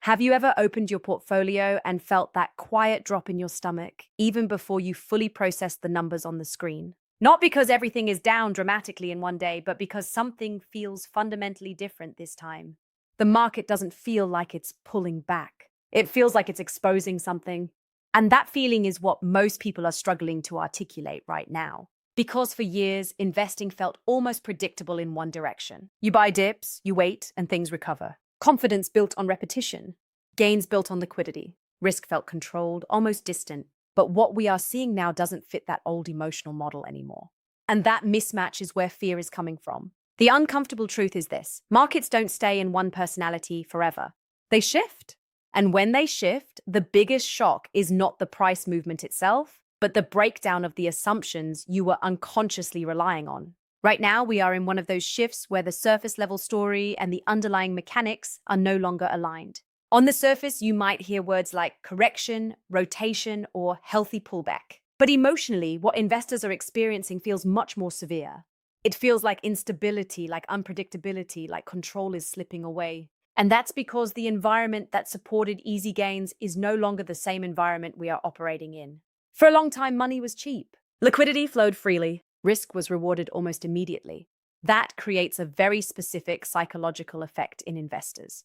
Have you ever opened your portfolio and felt that quiet drop in your stomach, even before you fully processed the numbers on the screen? Not because everything is down dramatically in one day, but because something feels fundamentally different this time. The market doesn't feel like it's pulling back. It feels like it's exposing something. And that feeling is what most people are struggling to articulate right now. Because for years, investing felt almost predictable in one direction. You buy dips, you wait, and things recover. Confidence built on repetition, gains built on liquidity. Risk felt controlled, almost distant. But what we are seeing now doesn't fit that old emotional model anymore. And that mismatch is where fear is coming from. The uncomfortable truth is this: markets don't stay in one personality forever. They shift. And when they shift, the biggest shock is not the price movement itself, but the breakdown of the assumptions you were unconsciously relying on. Right now, we are in one of those shifts where the surface level story and the underlying mechanics are no longer aligned. On the surface, you might hear words like correction, rotation, or healthy pullback. But emotionally, what investors are experiencing feels much more severe. It feels like instability, like unpredictability, like control is slipping away. And that's because the environment that supported easy gains is no longer the same environment we are operating in. For a long time, money was cheap. Liquidity flowed freely. Risk was rewarded almost immediately. That creates a very specific psychological effect in investors.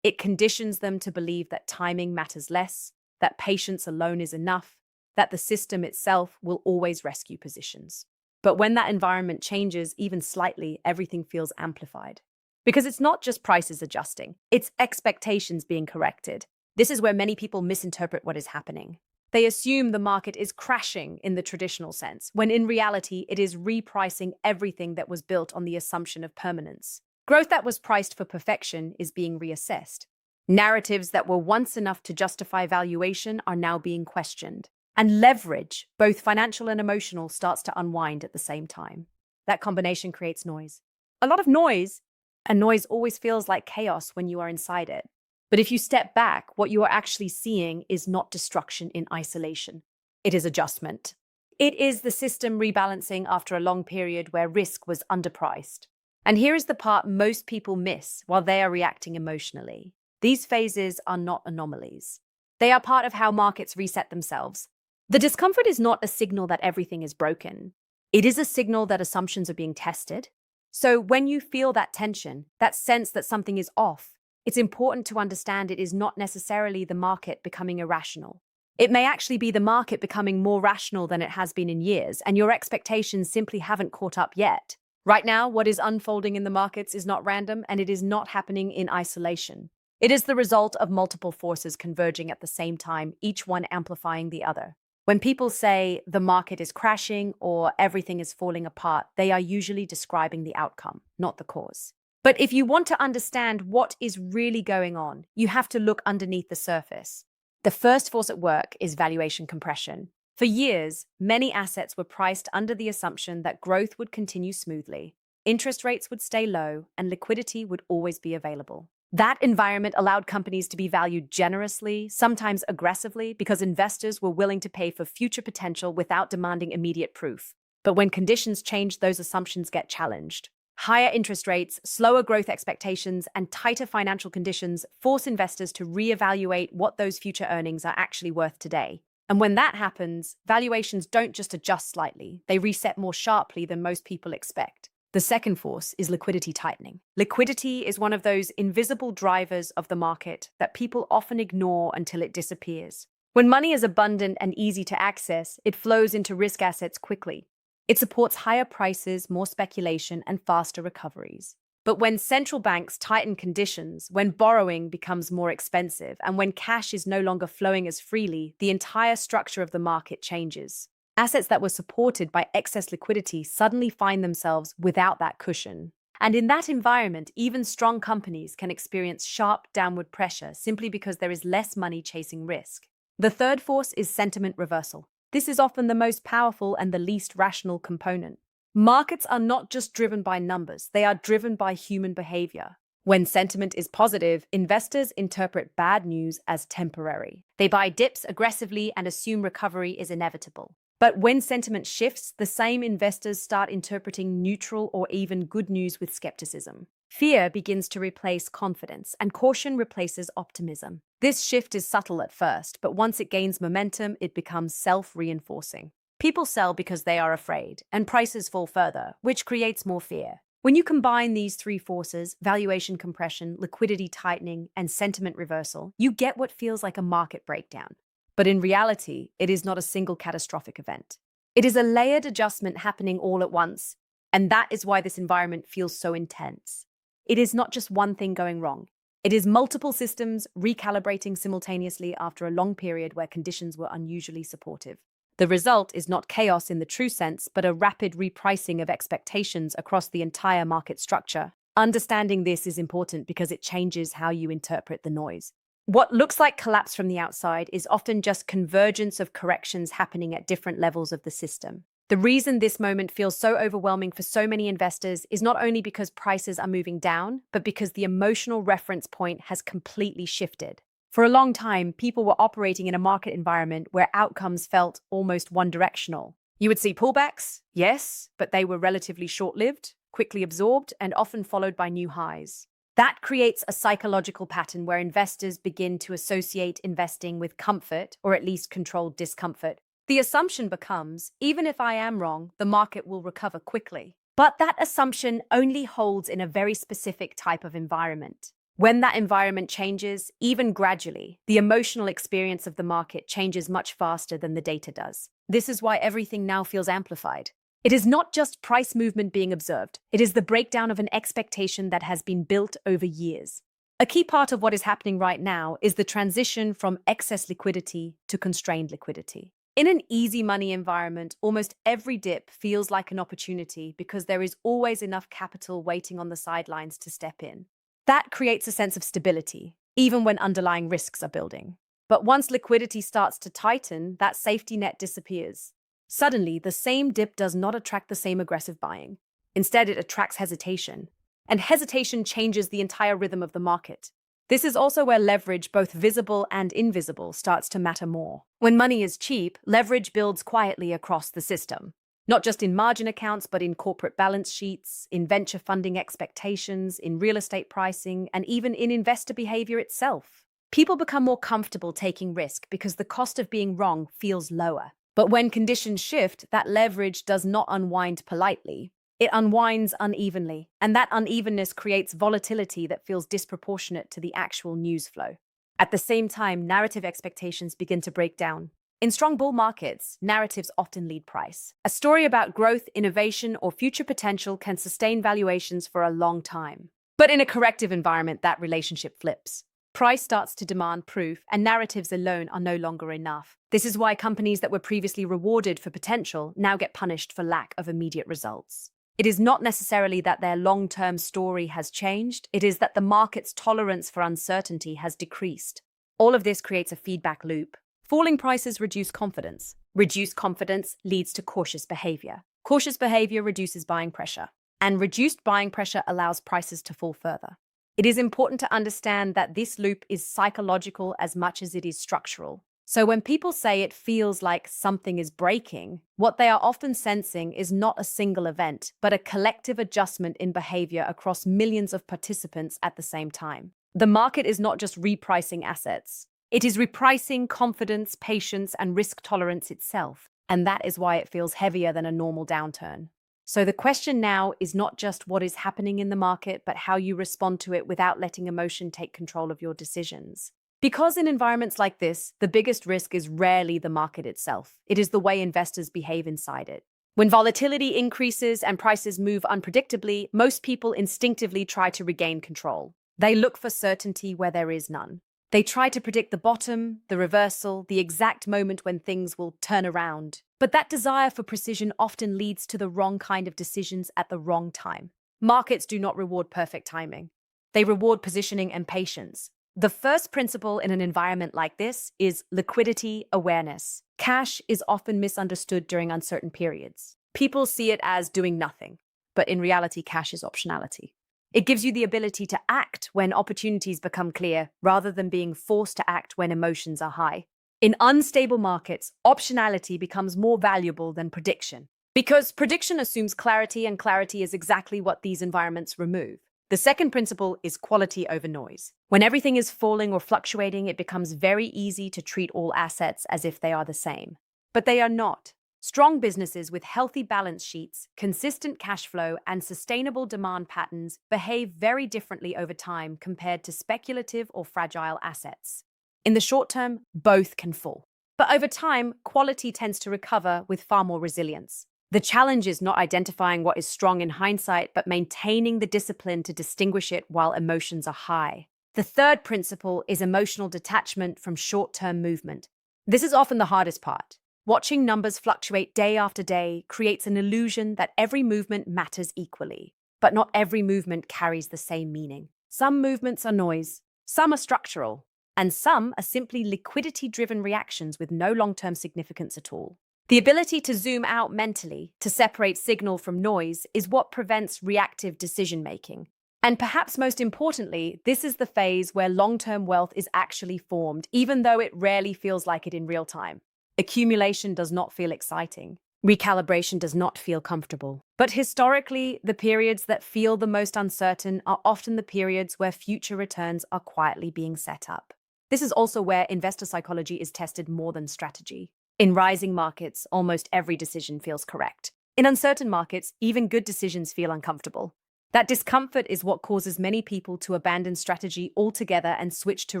It conditions them to believe that timing matters less, that patience alone is enough, that the system itself will always rescue positions. But when that environment changes even slightly, everything feels amplified. Because it's not just prices adjusting, it's expectations being corrected. This is where many people misinterpret what is happening. They assume the market is crashing in the traditional sense, when in reality it is repricing everything that was built on the assumption of permanence. Growth that was priced for perfection is being reassessed. Narratives that were once enough to justify valuation are now being questioned. And leverage, both financial and emotional, starts to unwind at the same time. That combination creates noise. A lot of noise, and noise always feels like chaos when you are inside it. But if you step back, what you are actually seeing is not destruction in isolation. It is adjustment. It is the system rebalancing after a long period where risk was underpriced. And here is the part most people miss while they are reacting emotionally. These phases are not anomalies. They are part of how markets reset themselves. The discomfort is not a signal that everything is broken. It is a signal that assumptions are being tested. So when you feel that tension, that sense that something is off, it's important to understand it is not necessarily the market becoming irrational. It may actually be the market becoming more rational than it has been in years, and your expectations simply haven't caught up yet. Right now, what is unfolding in the markets is not random, and it is not happening in isolation. It is the result of multiple forces converging at the same time, each one amplifying the other. When people say the market is crashing or everything is falling apart, they are usually describing the outcome, not the cause. But if you want to understand what is really going on, you have to look underneath the surface. The first force at work is valuation compression. For years, many assets were priced under the assumption that growth would continue smoothly, interest rates would stay low, and liquidity would always be available. That environment allowed companies to be valued generously, sometimes aggressively, because investors were willing to pay for future potential without demanding immediate proof. But when conditions change, those assumptions get challenged. Higher interest rates, slower growth expectations, and tighter financial conditions force investors to reevaluate what those future earnings are actually worth today. And when that happens, valuations don't just adjust slightly, they reset more sharply than most people expect. The second force is liquidity tightening. Liquidity is one of those invisible drivers of the market that people often ignore until it disappears. When money is abundant and easy to access, it flows into risk assets quickly. It supports higher prices, more speculation, and faster recoveries. But when central banks tighten conditions, when borrowing becomes more expensive, and when cash is no longer flowing as freely, the entire structure of the market changes. Assets that were supported by excess liquidity suddenly find themselves without that cushion. And in that environment, even strong companies can experience sharp downward pressure simply because there is less money chasing risk. The third force is sentiment reversal. This is often the most powerful and the least rational component. Markets are not just driven by numbers, they are driven by human behavior. When sentiment is positive, investors interpret bad news as temporary. They buy dips aggressively and assume recovery is inevitable. But when sentiment shifts, the same investors start interpreting neutral or even good news with skepticism. Fear begins to replace confidence, and caution replaces optimism. This shift is subtle at first, but once it gains momentum, it becomes self-reinforcing. People sell because they are afraid, and prices fall further, which creates more fear. When you combine these three forces, valuation compression, liquidity tightening, and sentiment reversal, you get what feels like a market breakdown. But in reality, it is not a single catastrophic event. It is a layered adjustment happening all at once, and that is why this environment feels so intense. It is not just one thing going wrong. It is multiple systems recalibrating simultaneously after a long period where conditions were unusually supportive. The result is not chaos in the true sense, but a rapid repricing of expectations across the entire market structure. Understanding this is important because it changes how you interpret the noise. What looks like collapse from the outside is often just convergence of corrections happening at different levels of the system. The reason this moment feels so overwhelming for so many investors is not only because prices are moving down, but because the emotional reference point has completely shifted. For a long time, people were operating in a market environment where outcomes felt almost one-directional. You would see pullbacks, yes, but they were relatively short-lived, quickly absorbed, and often followed by new highs. That creates a psychological pattern where investors begin to associate investing with comfort, or at least controlled discomfort. The assumption becomes, even if I am wrong, the market will recover quickly. But that assumption only holds in a very specific type of environment. When that environment changes, even gradually, the emotional experience of the market changes much faster than the data does. This is why everything now feels amplified. It is not just price movement being observed. It is the breakdown of an expectation that has been built over years. A key part of what is happening right now is the transition from excess liquidity to constrained liquidity. In an easy money environment, almost every dip feels like an opportunity because there is always enough capital waiting on the sidelines to step in. That creates a sense of stability, even when underlying risks are building. But once liquidity starts to tighten, that safety net disappears. Suddenly, the same dip does not attract the same aggressive buying. Instead, it attracts hesitation. And hesitation changes the entire rhythm of the market. This is also where leverage, both visible and invisible, starts to matter more. When money is cheap, leverage builds quietly across the system. Not just in margin accounts, but in corporate balance sheets, in venture funding expectations, in real estate pricing, and even in investor behavior itself. People become more comfortable taking risk because the cost of being wrong feels lower. But when conditions shift, that leverage does not unwind politely. It unwinds unevenly, and that unevenness creates volatility that feels disproportionate to the actual news flow. At the same time, narrative expectations begin to break down. In strong bull markets, narratives often lead price. A story about growth, innovation, or future potential can sustain valuations for a long time. But in a corrective environment, that relationship flips. Price starts to demand proof, and narratives alone are no longer enough. This is why companies that were previously rewarded for potential now get punished for lack of immediate results. It is not necessarily that their long-term story has changed, it is that the market's tolerance for uncertainty has decreased. All of this creates a feedback loop. Falling prices reduce confidence. Reduced confidence leads to cautious behavior. Cautious behavior reduces buying pressure. And reduced buying pressure allows prices to fall further. It is important to understand that this loop is psychological as much as it is structural. So when people say it feels like something is breaking, what they are often sensing is not a single event, but a collective adjustment in behavior across millions of participants at the same time. The market is not just repricing assets. It is repricing confidence, patience, and risk tolerance itself. And that is why it feels heavier than a normal downturn. So the question now is not just what is happening in the market, but how you respond to it without letting emotion take control of your decisions. Because in environments like this, the biggest risk is rarely the market itself. It is the way investors behave inside it. When volatility increases and prices move unpredictably, most people instinctively try to regain control. They look for certainty where there is none. They try to predict the bottom, the reversal, the exact moment when things will turn around. But that desire for precision often leads to the wrong kind of decisions at the wrong time. Markets do not reward perfect timing. They reward positioning and patience. The first principle in an environment like this is liquidity awareness. Cash is often misunderstood during uncertain periods. People see it as doing nothing, but in reality, cash is optionality. It gives you the ability to act when opportunities become clear, rather than being forced to act when emotions are high. In unstable markets, optionality becomes more valuable than prediction. Because prediction assumes clarity, and clarity is exactly what these environments remove. The second principle is quality over noise. When everything is falling or fluctuating, it becomes very easy to treat all assets as if they are the same. But they are not. Strong businesses with healthy balance sheets, consistent cash flow, and sustainable demand patterns behave very differently over time compared to speculative or fragile assets. In the short term, both can fall. But over time, quality tends to recover with far more resilience. The challenge is not identifying what is strong in hindsight, but maintaining the discipline to distinguish it while emotions are high. The third principle is emotional detachment from short-term movement. This is often the hardest part. Watching numbers fluctuate day after day creates an illusion that every movement matters equally. But not every movement carries the same meaning. Some movements are noise, some are structural, and some are simply liquidity-driven reactions with no long-term significance at all. The ability to zoom out mentally, to separate signal from noise, is what prevents reactive decision-making. And perhaps most importantly, this is the phase where long-term wealth is actually formed, even though it rarely feels like it in real time. Accumulation does not feel exciting. Recalibration does not feel comfortable. But historically, the periods that feel the most uncertain are often the periods where future returns are quietly being set up. This is also where investor psychology is tested more than strategy. In rising markets, almost every decision feels correct. In uncertain markets, even good decisions feel uncomfortable. That discomfort is what causes many people to abandon strategy altogether and switch to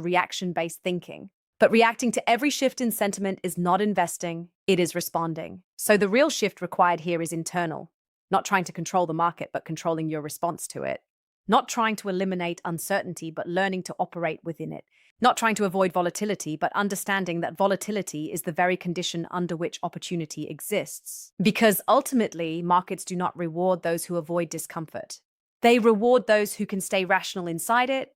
reaction-based thinking. But reacting to every shift in sentiment is not investing, it is responding. So the real shift required here is internal, not trying to control the market, but controlling your response to it. Not trying to eliminate uncertainty, but learning to operate within it. Not trying to avoid volatility, but understanding that volatility is the very condition under which opportunity exists. Because ultimately, markets do not reward those who avoid discomfort. They reward those who can stay rational inside it,